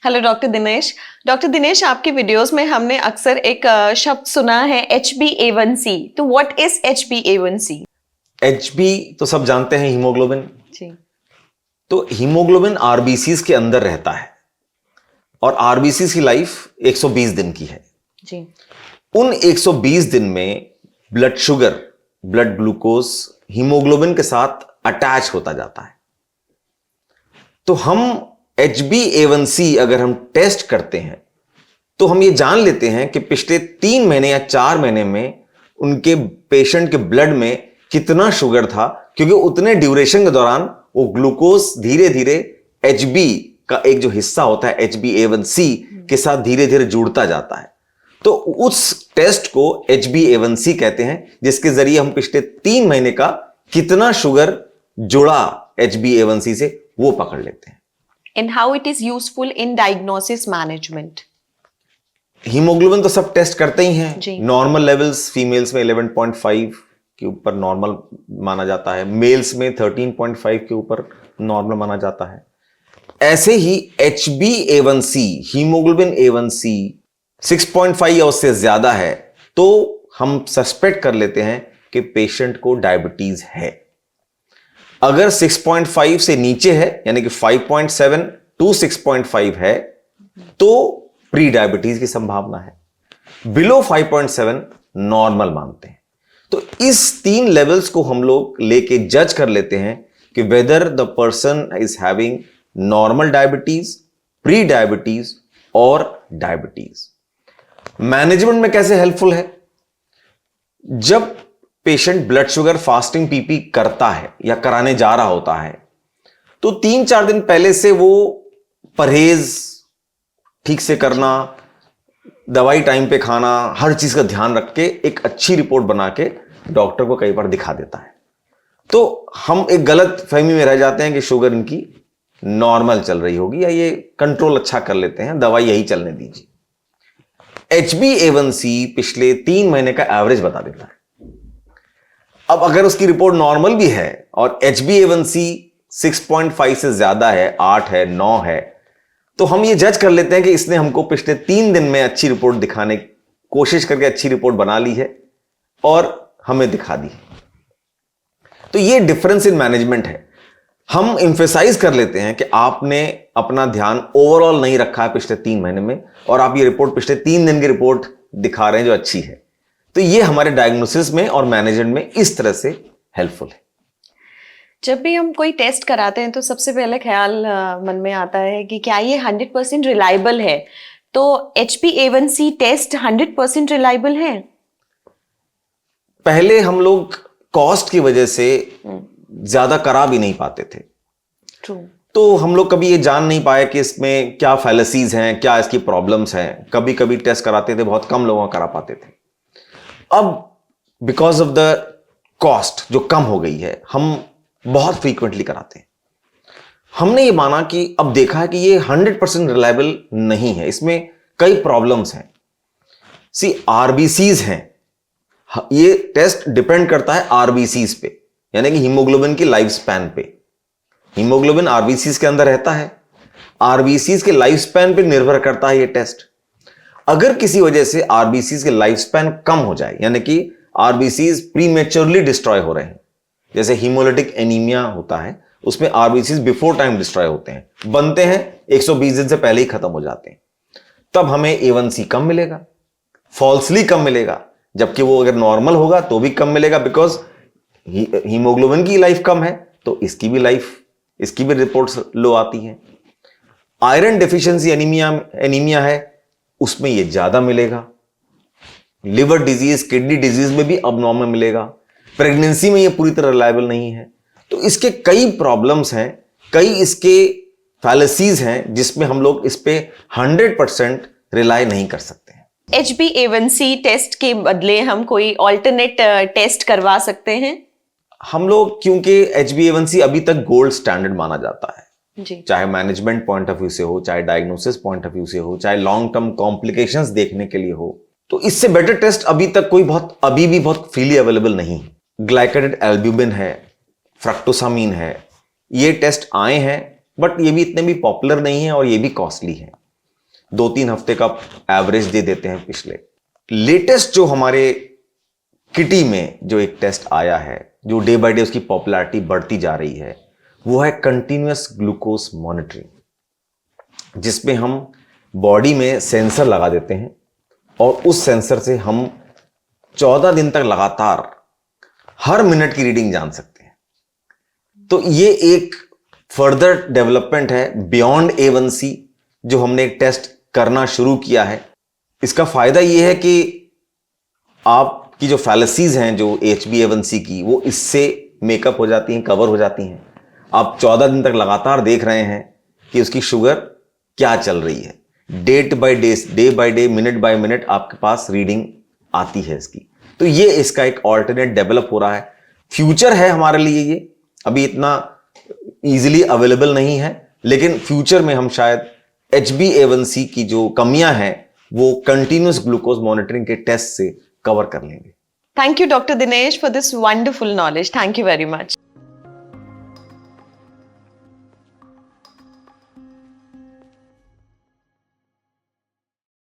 Hello doctor Dinesh. Doctor Dinesh, आपके videos में हमने अक्सर एक शब्द सुना है HbA1c। तो व्हाट इज HbA1c? HB तो सब जानते हैं, हीमोग्लोबिन। जी। तो हीमोग्लोबिन आरबीसीज के अंदर रहता है और आरबीसीज की लाइफ 120 दिन की है। जी। उन 120 दिन में blood sugar, blood glucose haemoglobin के साथ अटैच होता जाता है। तो हम HbA1c अगर हम टेस्ट करते हैं तो हम ये जान लेते हैं कि पिछले 3 महीने या 4 महीने में उनके पेशेंट के ब्लड में कितना शुगर था, क्योंकि उतने ड्यूरेशन के दौरान वो ग्लूकोज धीरे धीरे HB का एक जो हिस्सा होता है HbA1c के साथ धीरे धीरे जुड़ता जाता है। तो उस टेस्ट को HbA1c कहते हैं, जिसके जरिए हम पिछले 3 महीने का कितना शुगर जुड़ा HbA1c से वो पकड़ लेते हैं। And how it is useful in diagnosis management? Haemoglobin तो सब टेस्ट करते ही जी। हैं। नॉर्मल लेवल्स फीमेल्स में 11.5 के ऊपर नॉर्मल माना जाता है, मेल्स में 13.5 के ऊपर नॉर्मल माना जाता है। ऐसे ही HbA1c, हीमोग्लोबिन A1c 6.5 या उससे ज्यादा है तो हम सस्पेक्ट कर लेते हैं कि पेशेंट को डायबिटीज है। अगर 6.5 से नीचे है, यानी कि 5.7 टू 6.5 है, तो प्री डायबिटीज की संभावना है। बिलो 5.7 नॉर्मल मानते हैं। तो इस 3 लेवल्स को हम लोग लेके जज कर लेते हैं कि whether the person is having normal diabetes, pre diabetes और डायबिटीज। मैनेजमेंट में कैसे हेल्पफुल है? जब patient blood sugar fasting PP करता है या कराने जा रहा होता है तो 3-4 दिन पहले से वो परहेज ठीक से करना, दवाई टाइम पे खाना, हर चीज का ध्यान रख के एक अच्छी रिपोर्ट बना के डॉक्टर को कई बार दिखा देता है। तो हम एक गलत फहमी में रह जाते हैं कि शुगर इनकी नॉर्मल चल रही होगी या ये कंट्रोल अच्छा कर लेते हैं, दवाई यही चलने दीजिए। HbA1c पिछले 3 महीने का एवरेज बता देता है। अब अगर उसकी रिपोर्ट नॉर्मल भी है और HbA1c 6.5 से ज्यादा है, 8 है, 9 है, तो हम ये जज कर लेते हैं कि इसने हमको पिछले 3 दिन में अच्छी रिपोर्ट दिखाने की कोशिश करके अच्छी रिपोर्ट बना ली है और हमें दिखा दी। तो ये डिफरेंस इन मैनेजमेंट है। हम इंफेसाइज कर लेते हैं कि आपने अपना ध्यान ओवरऑल नहीं रखा है पिछले 3 महीने में और आप ये रिपोर्ट पिछले 3 दिन की रिपोर्ट दिखा रहे हैं जो अच्छी है। तो ये हमारे डायग्नोसिस में और मैनेजमेंट में इस तरह से हेल्पफुल है। जब भी हम कोई टेस्ट कराते हैं तो सबसे पहले ख्याल मन में आता है कि क्या ये 100% रिलायबल है? तो HbA1c टेस्ट 100% रिलायबल है? पहले हम लोग कॉस्ट की वजह से ज्यादा करा भी नहीं पाते थे। ट्रू। तो हम लोग कभी ये जान नहीं पाए कि इसमें क्या फैलेसीज हैं, क्या इसकी प्रॉब्लम्स हैं। कभी कभी टेस्ट कराते थे, बहुत कम लोगों करा पाते थे। अब बिकॉज ऑफ द कॉस्ट जो कम हो गई है, हम बहुत फ्रीक्वेंटली कराते हैं। हमने ये माना कि अब देखा है कि ये 100% रिलायबल नहीं है, इसमें कई प्रॉब्लम्स हैं। आरबीसीज हैं, ये टेस्ट डिपेंड करता है आरबीसीज पे, यानी कि हीमोग्लोबिन की लाइफ स्पैन पे। हीमोग्लोबिन आरबीसीज के अंदर रहता है, आरबीसीज के लाइफ स्पैन पे निर्भर करता है ये टेस्ट। अगर किसी वजह से आरबीसीज के लाइफ स्पैन कम हो जाए, यानी कि आरबीसीज प्रीमेच्योरली डिस्ट्रॉय हो रहे हैं, जैसे हीमोलिटिक एनीमिया होता है, उसमें आरबीसीज बिफोर टाइम डिस्ट्रॉय होते हैं, बनते हैं 120 दिन से पहले ही खत्म हो जाते हैं, तब हमें A1c कम मिलेगा, फॉल्सली कम मिलेगा। जबकि वो अगर नॉर्मल होगा तो भी कम मिलेगा, बिकॉज हीमोग्लोबिन की लाइफ कम है तो इसकी भी रिपोर्ट्स लो आती हैं। आयरन डेफिशिएंसी एनीमिया है, उसमें ये ज्यादा मिलेगा। लिवर डिजीज, किडनी डिजीज में भी अबनॉर्मल मिलेगा। प्रेगनेंसी में ये पूरी तरह रिलायबल नहीं है। तो इसके कई प्रॉब्लम्स हैं, कई इसके फैलेसीज हैं, जिसमें हम लोग इस पे 100% रिलाय नहीं कर सकते हैं। HbA1c टेस्ट के बदले हम कोई ऑल्टरनेट टेस्ट करवा सकते हैं? हम लोग, क्योंकि HbA1c अभी तक गोल्ड स्टैंडर्ड माना जाता है, जी। चाहे मैनेजमेंट पॉइंट ऑफ व्यू से हो, चाहे डायग्नोसिस पॉइंट ऑफ व्यू से हो, चाहे लॉन्ग टर्म कॉम्प्लिकेशंस देखने के लिए हो, तो इससे बेटर टेस्ट अभी तक कोई अभी भी बहुत फ्रीली अवेलेबल नहीं है। ग्लाइकेटेड एल्ब्यूमिन है, फ्रक्टोसामीन है, ये टेस्ट आए हैं, बट ये भी इतने भी पॉपुलर नहीं है और ये भी कॉस्टली है। 2-3 हफ्ते का एवरेज दे देते हैं पिछले। लेटेस्ट जो हमारे किटी में जो एक टेस्ट आया है, जो डे बाय डे उसकी पॉपुलैरिटी बढ़ती जा रही है, वो है कंटिन्यूअस ग्लूकोज मॉनिटरिंग, जिसमें हम बॉडी में सेंसर लगा देते हैं और उस सेंसर से हम 14 दिन तक लगातार हर मिनट की रीडिंग जान सकते हैं। तो ये एक फर्दर डेवलपमेंट है बियॉन्ड A1C, जो हमने एक टेस्ट करना शुरू किया है। इसका फायदा ये है कि आपकी जो फैलेसीज हैं जो HbA1c की, वो इससे मेकअप हो जाती हैं, कवर हो जाती हैं। आप 14 दिन तक लगातार देख रहे हैं कि उसकी शुगर क्या चल रही है। Day by day, minute by minute आपके पास रीडिंग आती है इसकी। तो ये इसका एक ऑल्टरनेट डेवलप हो रहा है। फ्यूचर है हमारे लिए, ये अभी इतना इजीली अवेलेबल नहीं है, लेकिन फ्यूचर में हम शायद HbA1c की जो कमियां हैं वो कंटिन्यूअस ग्लूकोज मॉनिटरिंग के टेस्ट से कवर कर लेंगे। Thank you, Dr. Dinesh, for this wonderful knowledge. Thank you very much.